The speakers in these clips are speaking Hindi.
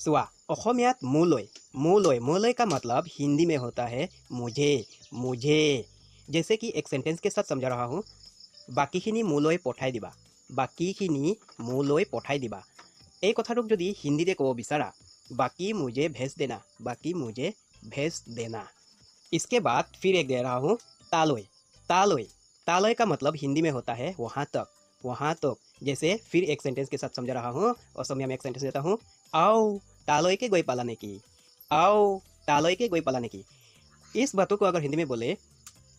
सुआ अहोमियात मोलय मोलय मोलय का मतलब हिंदी में होता है मुझे मुझे। जैसे कि एक सेंटेंस के साथ समझा रहा हूँ, बाकीखिनि मोलय पठाई दिबा, बाकीखिनि मोलय पठाई दिबा। এই কথাটোক যদি হিন্দীতে ক'ব বিচাৰা, बाकी मुझे भेज देना, बाकी मुझे भेज देना। इसके बाद फिर एक दे रहा हूँ तालोय तालोय तालोय का मतलब हिंदी में होता है वहाँ तक वहाँ तक। जैसे फिर एक सेंटेंस के साथ समझा रहा हूँ, असमिया में एक सेंटेंस देता हूँ, आओ तालोय के गई पालाने की, आओ तालोय के गई पालाने की। इस बातों को अगर हिंदी में बोले,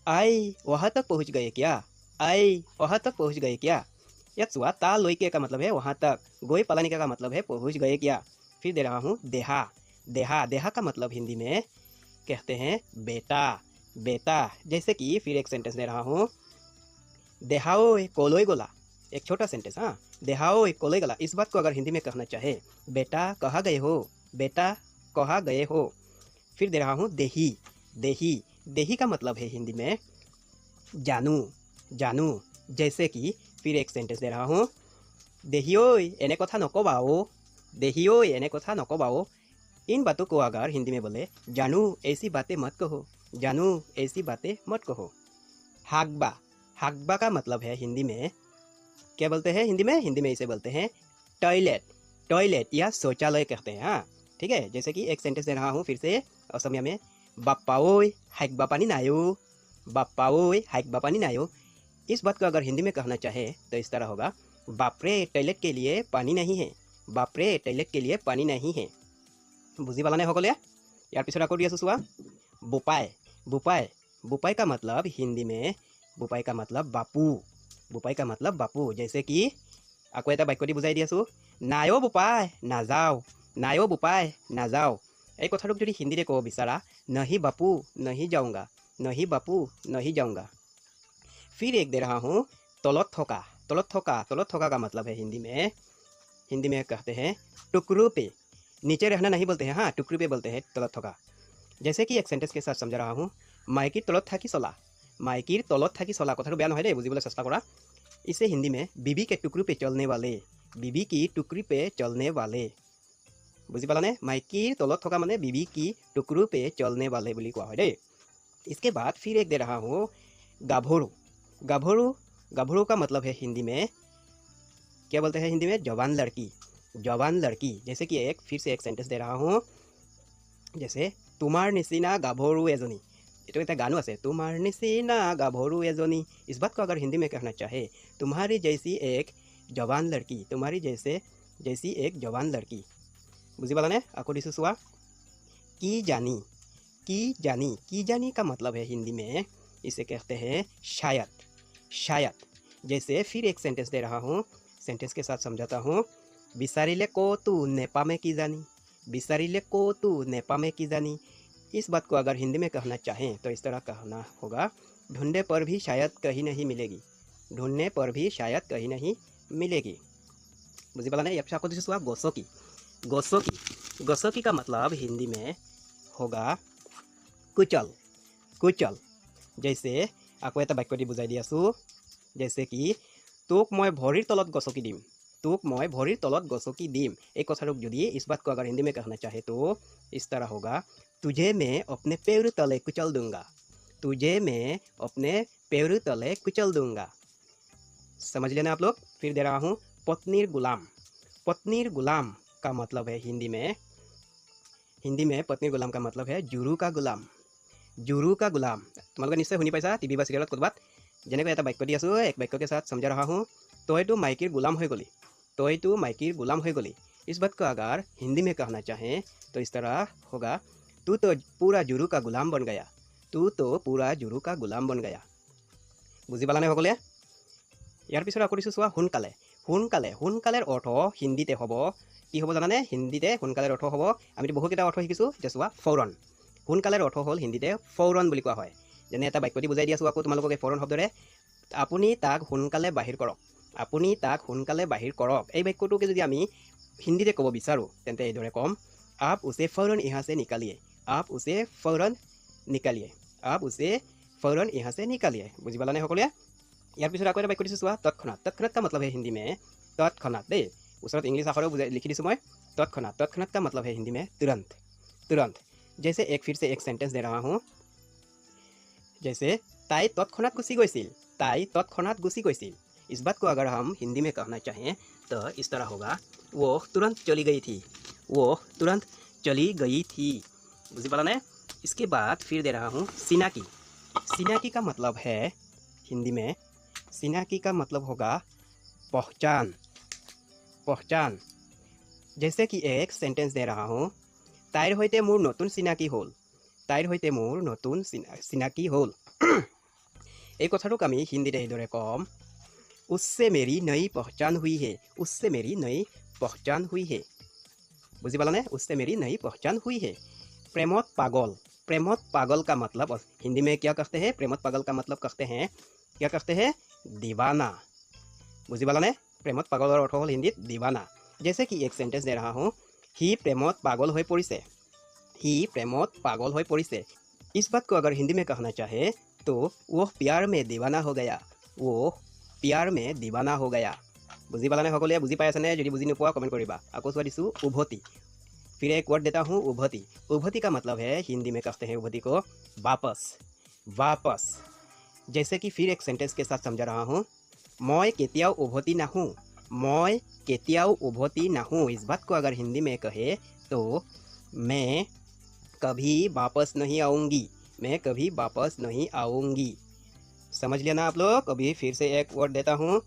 आई वहाँ तक पहुँच गए क्या, आई वहाँ तक पहुँच गए क्या। यह सुआ तालोय के का मतलब है वहाँ तक, गोई पालाने का मतलब है पहुँच गए क्या। फिर दे रहा हूँ देहा देहा देहा का मतलब हिंदी में कहते हैं बेटा बेटा। जैसे कि फिर एक सेंटेंस दे रहा हूँ, देहाओ कोलोय गोला। एक छोटा सेंटेंस, हाँ, देहाओ कोलोय गोला। इस बात को अगर हिंदी में कहना चाहे, बेटा कहाँ गए हो, बेटा कहाँ गए हो। फिर दे रहा हूँ देही देही देही का मतलब है हिंदी में जानू जानू। जैसे कि फिर एक सेंटेंस दे रहा हूँ, देहिओय एने कथा नकबाओ, देहिओय एने कथा नकबाओ। इन बातों को अगर हिंदी में बोले, जानू ऐसी बातें मत कहो, जानू ऐसी बातें मत कहो। हागबा हागबा का मतलब है हिंदी में क्या बोलते हैं, हिंदी में इसे बोलते हैं टॉयलेट टॉयलेट या शौचालय कहते हैं, हाँ ठीक है। जैसे कि एक सेंटेंस दे रहा हूँ फिर से असमिया में, बाप्पाओय हागबा पानी नायो, बाप्पाओय हागबा पानी नायो। इस बात को अगर हिंदी में कहना चाहे तो इस तरह होगा, बापरे टॉयलेट के लिए पानी नहीं है, बापरे टॉयलेट के लिए पानी नहीं है। बुझी पालाने सकले। यार पिछत आको दी आसो चुआ, बोपाय बोपाय बोपाय का मतलब हिंदी में, बोपाय का मतलब बापू, बोपाय का मतलब बापू। जैसे कि आको एटा बाक्य दी बुझाई दी आसो, नायो बोपाय नाजाओ, नायो बोपाय नाजाओ। এই কথাটোক যদি হিন্দীতে ক'ব বিচাৰা, नहीं बापू नहीं जाऊँगा, नहीं बापू नहीं जाऊँगा। फिर एक दे रहा हूँ तलत थका तलत थका तलत थका का मतलब है हिंदी में कहते हैं टुकड़ों पे। नीचे रहना नहीं बोलते हैं, हाँ टुकड़ों पे बोलते हैं तलत थका। जैसे कि एक सेंटेंस के साथ समझा रहा हूँ, माइकिर तलत थाकी चला, माइकिर तलत थाकी चला। कथाটো बेया নহয় দেই, বুজিবলৈ চেষ্টা কৰা। इसे हिंदी में बीबी के टुकड़ी पे चलने वाले, बीबी की टुकड़ी पे चलने वाले। बुझी पालाने, माइकिर तलत थका माने बीबी की टुकड़ी पे चलने वाले বুলি কোৱা হয় দেই। इसके बाद फिर एक दे रहा हूँ गाभरू गाभरू गाभरू का मतलब है हिंदी में क्या बोलते हैं, हिंदी में जवान लड़की, जवान लड़की। जैसे कि एक फिर से एक सेंटेंस दे रहा हूँ, जैसे तुम्हार निचिना गाभरू एजनी। ये एक गानो আছে, तुम्हार निचिना गाभरू एजनी। इस बात को अगर हिंदी में कहना चाहे, तुम्हारी जैसी एक जवान लड़की, तुम्हारी जैसी एक जवान लड़की। बुझी पालाने। आको दिसो चुआ, की जानी की जानी का मतलब है हिंदी में, इसे कहते हैं शायद शायद। जैसे फिर एक सेंटेंस दे रहा हूँ, सेंटेंस के साथ समझाता हूँ, बिसारिले को तू नेपा में की जानी, बिसारिले को तू नेपा में की जानी। इस बात को अगर हिंदी में कहना चाहें तो इस तरह कहना होगा, ढूंढने पर भी शायद कहीं नहीं मिलेगी, ढूंढने पर भी शायद कहीं नहीं मिलेगी। बुझी पाला नहीं। आपको दिसो गोसकी गोसकी गोसकी का मतलब हिंदी में होगा कुचल कुचल। जैसे आको एटा बाक्य दी बुझाई दी आसो, जैसे कि তোক मैं भरिर तलत गसकी दिम, তোক मैं भरिर तलत गसकी दिम। एक কথাটোক যদি इस बात को अगर हिंदी में कहना चाहे तो इस तरह होगा, तुझे मैं अपने पैर तले कुचल दूंगा, तुझे मैं अपने पैर तले कुचल दूंगा। समझ लेना आप लोग। फिर दे रहा हूँ पत्नीर गुलाम, पत्नीर गुलाम का मतलब है हिंदी में पत्नीर गुलाम का मतलब है जुरू का गुलाम, जुरू का गुलाम। तुम्हारे निश्चय शुनी पाइसा टीवी বা চিৰিয়েলত ক'ৰবাত। যেনেকৈ এটা বাক্য দি আছোঁ, एक वाक्य के साथ समझा रहा हूँ, तोय तो माइकिर गुलाम हो गली, तोय तो माइकिर गुलाम हो गली। इस बात को अगर हिंदी में कहना चाहें तो इस तरह होगा, तू तो पूरा जुरू का गुलाम बन गया, तू तो पूरा जुरू का गुलाम बन गया। बुझी पालाने सकले। यार पिछत आको दिसो चुआ সোনকালে সোনকালে সোনকালেৰ অৰ্থ হিন্দীতে হ'ব কি হ'ব জানানে, হিন্দীতে সোনকালেৰ অৰ্থ হ'ব, আমি বহুকেইটা অৰ্থ শিকিছোঁ। এতিয়া চোৱা ফৌৰণ, সোনকালেৰ অৰ্থ হ'ল হিন্দীতে ফৌৰণ বুলি কোৱা হয়। যেনে এটা বাক্য দি বুজাই দি আছোঁ আকৌ তোমালোকক এই ফৌৰণ শব্দৰে, আপুনি তাক সোনকালে বাহিৰ কৰক, আপুনি তাক সোনকালে বাহিৰ কৰক। এই বাক্যটোকে যদি আমি হিন্দীতে ক'ব বিচাৰোঁ তেন্তে এইদৰে ক'ম, आप उसे फौरन यहाँ से निकालिए, आप उसे फौरन निकालिए, आप उसे फौरन यहाँ से निकालिए। बुझी पालाने सकले। यार पिछत आको এটা বাক্য দিছোঁ চোৱা, তৎক্ষণাৎ। তৎক্ষণাৎ का मतलब है हिंदी में तत्क्षणात दे। ऊसरत इंग्लिश आखर बुझाई लिखी दी मैं तत्क्षणात। तत्क्षणात का मतलब है हिंदी में तुरंत। तुरंत जैसे एक फिर से एक सेंटेंस दे रहा हूँ। जैसे ताई तत्क्षणात गुसी गई। ताई तत्क्षणात गुसी गई। इस बात को अगर हम हिंदी में कहना चाहें तो इस तरह होगा, वो तुरंत चली गई थी। वो तुरंत चली गई थी। बुझी पाला ने। इसके बाद फिर दे रहा हूँ सिनाकी। सिनाकी का मतलब है हिंदी में, सिनाकी का मतलब होगा पहचान। पहचान। जैसे कि एक सेंटेंस दे रहा हूँ, ताइर होइते मोर नतुन सिनाकी होल। ताइर होइते मोर नतुन सिनाकी होल। এই কথাটোক আমি হিন্দীতে এইদৰে কম, उससे मेरी नई पहचान हुई है। उससे मेरी नई पहचान हुई है। बुझी पाला ने। उससे मेरी नई पहचान हुई है। प्रेमत पागल। प्रेमत पागल का मतलब हिंदी में क्या कहते हैं? प्रेमत पागल का मतलब कहते हैं, क्या कहते हैं? दीवाना। बुझी पाला ने। प्रेमत पागल अर्थ हल हिंदीत दीवाना। जैसे कि एक सेंटेंस दे रहा हूँ, ही प्रेमत पागल हो परिसे। ही प्रेमत पागल हो परिसे। इस बात को अगर हिंदी में कहना चाहे तो वो प्यार में दीवाना हो गया। वो प्यार में दीवाना हो गया। बुझी पाला ने सकले? बुझी पाई आछे? यदि बुझी नपोआ कमेंट करिबा। आको चुआ दिसु उभति। फिर एक वर्ड देता हूँ उभति। उभति का मतलब है हिंदी में कहते हैं उभति को वापस। वापस। जैसे कि फिर एक सेंटेंस के साथ समझा रहा हूँ, मैं केतियाओ उभति नाहूँ। मैं केतियाओ उभति नाहूँ। इस बात को अगर हिंदी में कहे तो मैं कभी वापस नहीं आऊँगी। मैं कभी वापस नहीं आऊँगी। समझ लिया ना आप लोग? अभी फिर से एक वर्ड देता हूँ,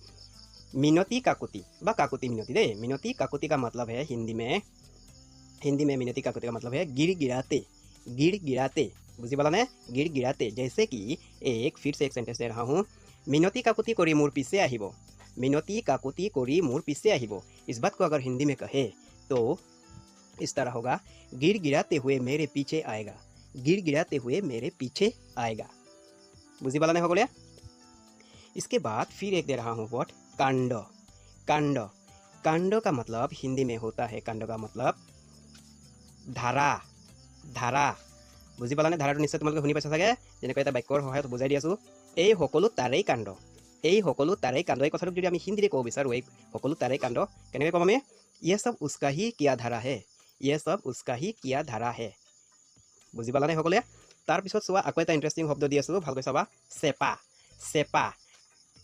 मिनती काकुती बा काकुती मिनती दे। मिनती काकुती का मतलब है हिंदी में मिनती काकुती का मतलब है गिड़गिड़ाते। गिड़गिड़ाते। बुझी पाला ने? गिड़गिड़ाते। जैसे कि एक फिर से एक सेंटेंस दे रहा हूँ, मिनती काकुती करी मोर पिछे आहिबो। मिनती काकुती करी मोर पिछे आहिबो। इस बात को अगर हिंदी में कहे तो इस तरह होगा, गिड़गिड़ाते हुए मेरे पीछे आएगा। गिड़गिड़ाते हुए मेरे पीछे आएगा। बुझी पाला ने सकले? इसके बाद फिर एक दे रहा हूँ वर्ड कांड। कांड। कांड का मतलब हिंदी में होता है, कांड का मतलब धारा। धारा। बुझी पाला ने? धाराটো निश्चय तुम्हारे शुनि पाइছা চাগে। যেনেকৈ এটা বাক্যৰ সহায়ত বুজাই দি আছোঁ, এই সকলো তাৰেই কাণ্ড। এই সকলো তাৰেই কাণ্ড। এই কথাটোক যদি আমি হিন্দীৰে ক'ব বিচাৰোঁ, এই সকলো তাৰেই কাণ্ড, কেনেকৈ ক'ম আমি? ये सब उसका ही किया धारा है। ये सब उसका ही किया धारा है। बुझी पाला ने सकले? তাৰপিছত চোৱা আকৌ এটা ইণ্টাৰেষ্টিং শব্দ দি আছোঁ, ভালকৈ চাবা। চেপা। सेपा।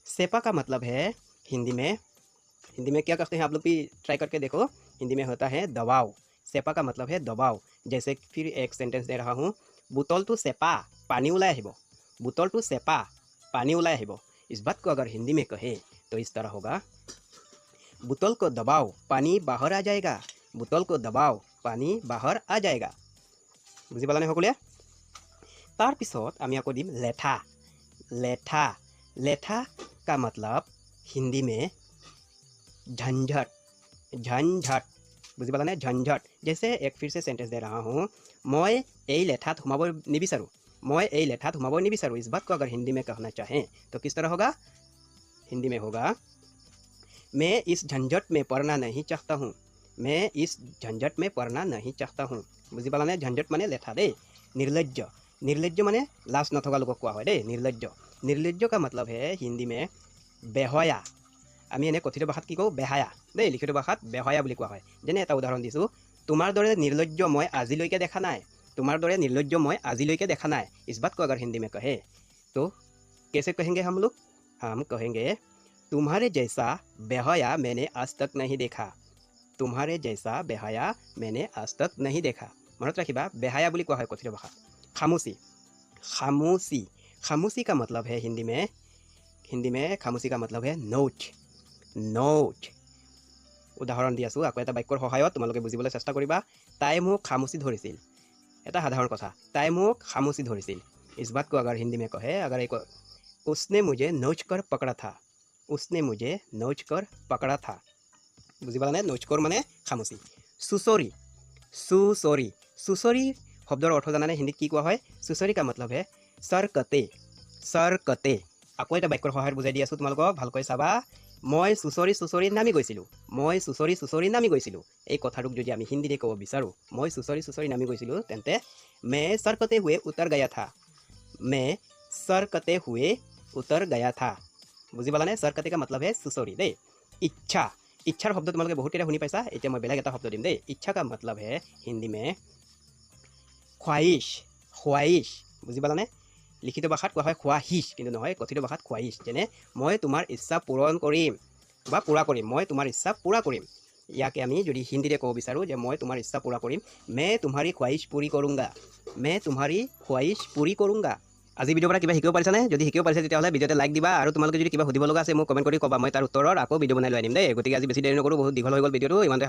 सेपा का मतलब है हिंदी में क्या कहते हैं आप लोग भी ट्राई करके देखो। हिंदी में होता है दबाव। सेपा का मतलब है दबाव। जैसे फिर एक सेंटेंस दे रहा हूँ, बोतल टू सेपा पानी उलाय आहिबो। बोतल टू सेपा पानी उलाय आहिबो। इस बात को अगर हिंदी में कहे तो इस तरह होगा, बोतल को दबाओ पानी बाहर आ जाएगा। बोतल को दबाओ पानी बाहर आ जाएगा। बुझी पाला ने सकले? तार पिছত आमी आको दिम लेठा। लेठा। लेठा का मतलब हिंदी में झंझट। झंझट। बुझी पाला ने? झंझट। जैसे एक फिर से सेंटेंस दे रहा हूँ, मैं এই लेठात সোমাব নিবিচাৰোঁ। मैं এই लेठात সোমাব নিবিচাৰোঁ। इस बात को अगर हिंदी में कहना चाहें तो किस तरह होगा? हिंदी में होगा, मैं इस झंझट में पड़ना नहीं चाहता हूँ। मैं इस झंझट में पड़ना नहीं चाहता हूँ। बुझी पाला ने? झंझट माने लेठा दे। निर्लज्ज। निर्लज्ज माने लाज नथका लोকক कोৱা হয় दे। निर्लज्ज। निर्लज्ज का मतलब है हिंदी में बेहया। আমি এনে কথিত ভাষাত কি কওঁ? বেহায়া দেই। লিখিত ভাষাত বেহয়া বুলি কোৱা হয়। যেনে এটা উদাহৰণ দিছোঁ, তোমাৰ দৰে निर्लज्ज মই আজিলৈকে দেখা নাই। तुम्हार दरे निर्लज्ज मैं আজিলৈকে देखा ना। इस बात को अगर हिंदी में कहे तो कैसे कहेंगे हम लोग? हम कहेंगे, तुम्हारे जैसा बेहया मैंने आज तक नहीं देखा। तुम्हारे जैसा बेहया मैंने आज तक नहीं देखा। मनत राखिबा, बेहया বুলি কোৱা হয় কথিত भाषा। खामोशी। खामोशी। खामोशी का मतलब है हिंदी में खामोशी का मतलब है नोट। नोट। उदाहरण দি আছোঁ, আকৌ এটা বাক্যৰ সহায়ত তোমালোকে বুজিবলৈ চেষ্টা কৰিবা। তাই মোক খামুচি ধৰিছিল। এটা সাধাरण কথা, তাই মোক খামুচি ধৰিছিল। इस बात को अगर हिंदी में कहे, अगर एक उसने मुझे नोच कर पकड़ा था। उसने मुझे नोच कर पकड़ा था। बुझी पाला ने? नोच कर माने खामुचि। सुसरी। सुसरी। सुसरी शब्दर अर्थ जानाने हिंदीत কি কোৱা হয়? सुसरी का मतलब है सरकते। सरकते। আকৌ এটা বাক্যৰ সহায়ত বুজাই দি আছোঁ তোমালোকক, ভালকৈ চাবা। মই চুচৰি চুচৰি নামি গৈছিলোঁ। মই চুচৰি চুচৰি নামি গৈছিলোঁ। এই কথাটোক যদি আমি হিন্দীতে ক'ব বিচাৰোঁ, মই চুচৰি চুচৰি নামি গৈছিলোঁ, তেন্তে मैं सरकते हुए उतर गया था। मैं सरकते हुए उतर गया था। बुझी पाला ने? सरकते का मतलब है सुसरी दे। इच्छा। इच्छार शब्द तुम्हारे बहुत केटा शुनी पाइसा एतिया मैं बेलेग एटा शब्द दिम देই इच्छा का मतलब है हिंदी में ख्वाहिश ख्वाहिश बुझी पालाने लिखित भाषात कोৱা হয় ख्वाहिश কিন্তু নহয় কথিত ভাষাত ख्वाहिश যেনে মই তোমাৰ ইচ্ছা পূৰণ কৰিম বা পূৰা কৰিম মই তোমাৰ ইচ্ছা পূৰা কৰিম ইয়াকে আমি যদি হিন্দীতে ক'ব বিচাৰোঁ যে মই তোমাৰ ইচ্ছা পূৰা কৰিম मैं तुम्हारी ख्वाहिश पूरी करूँगा मैं तुम्हारी ख्वाहिश पूरी करूँगा আজি ভিডিঅ'ৰ পৰা কিবা শিকিব পাৰিছানে যদি শিকিব পাৰিছা তেতিয়াহ'লে ভিডিঅ'তে লাইক দিবা আৰু তোমালোকে যদি কিবা সুধিব লগা আছে মোক কমেণ্ট কৰি ক'বা মই তাৰ উত্তৰৰ আকৌ ভিডিঅ' বনাই লৈ আনিম দেই গতিকে আজি বেছি দেৰি নকৰোঁ বহুত দীঘল হৈ গ'ল ভিডিঅ'টো ইমানতে